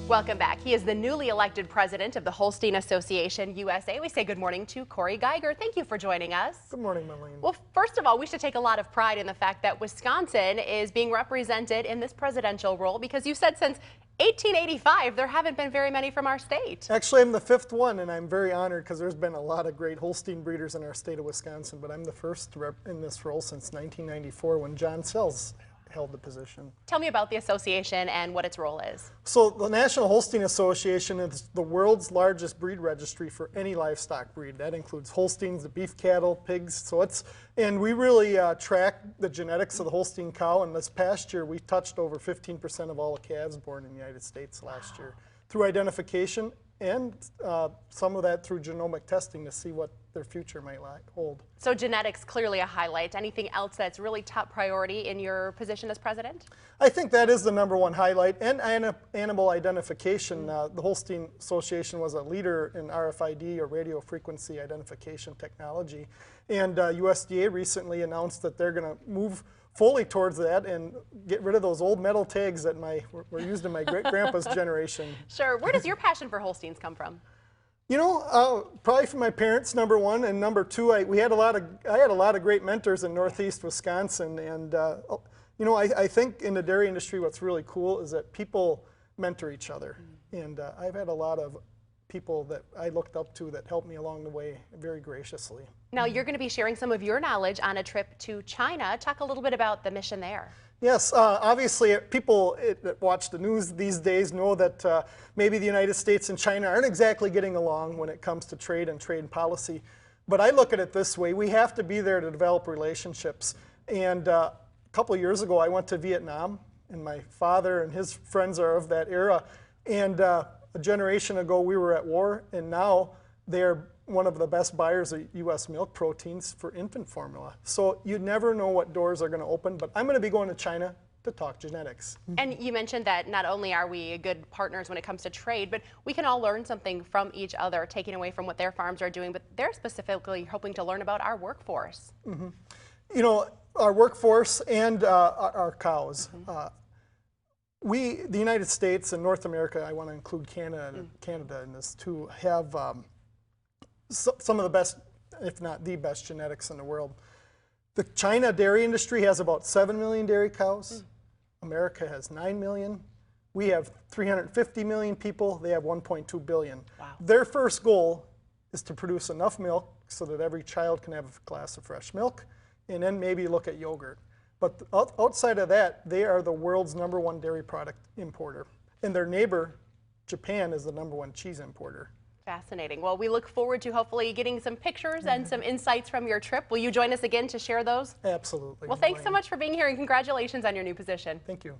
Welcome back. He is the newly elected president of the Holstein Association USA. We say good morning to Corey Geiger. Thank you for joining us. Good morning, Marlene. Well, first of all, we should take a lot of pride in the fact that Wisconsin is being represented in this presidential role, because you said since 1885 there haven't been very many from our state. Actually, I'm the fifth one, and I'm very honored because there's been a lot of great Holstein breeders in our state of Wisconsin, but I'm the first rep in this role since 1994 when John Sells held the position. Tell me about the association and what its role is. So the National Holstein Association is the world's largest breed registry for any livestock breed. That includes Holsteins, the beef cattle, pigs. And we really track the genetics of the Holstein cow. And this past year, we touched over 15% of all the calves born in the United States last year through identification and some of that through genomic testing to see what their future might hold. So genetics clearly a highlight. Anything else that's really top priority in your position as president? I think that is the #1 highlight, and animal identification. The Holstein Association was a leader in RFID, or radio frequency identification technology, and USDA recently announced that they're going to move fully towards that and get rid of those old metal tags that were used in my great-grandpa's generation. Sure. Where does your passion for Holsteins come from? You know, probably from my parents, #1, and #2, I had a lot of great mentors in Northeast Wisconsin, and you know, I think in the dairy industry, what's really cool is that people mentor each other, and I've had a lot of people that I looked up to that helped me along the way very graciously. Now, you're going to be sharing some of your knowledge on a trip to China. Talk a little bit about the mission there. Yes, obviously people that watch the news these days know that maybe the United States and China aren't exactly getting along when it comes to trade and trade policy. But I look at it this way: we have to be there to develop relationships. And a couple of years ago, I went to Vietnam, and my father and his friends are of that era. And a generation ago, we were at war, and now they're one of the best buyers of U.S. milk proteins for infant formula. So you never know what doors are going to open, but I'm going to be going to China to talk genetics. And you mentioned that not only are we good partners when it comes to trade, but we can all learn something from each other, taking away from what their farms are doing, but they're specifically hoping to learn about our workforce. You know, our workforce and our cows. The United States and North America, I want to include Canada in this too, have some of the best, if not the best, genetics in the world. The China dairy industry has about 7 million dairy cows. America has 9 million. We have 350 million people. They have 1.2 billion. Wow. Their first goal is to produce enough milk so that every child can have a glass of fresh milk, and then maybe look at yogurt. But outside of that, they are the world's #1 dairy product importer. And their neighbor, Japan, is the #1 cheese importer. Fascinating. Well, we look forward to hopefully getting some pictures and some insights from your trip. Will you join us again to share those? Absolutely. Well, thanks so much for being here, and congratulations on your new position. Thank you.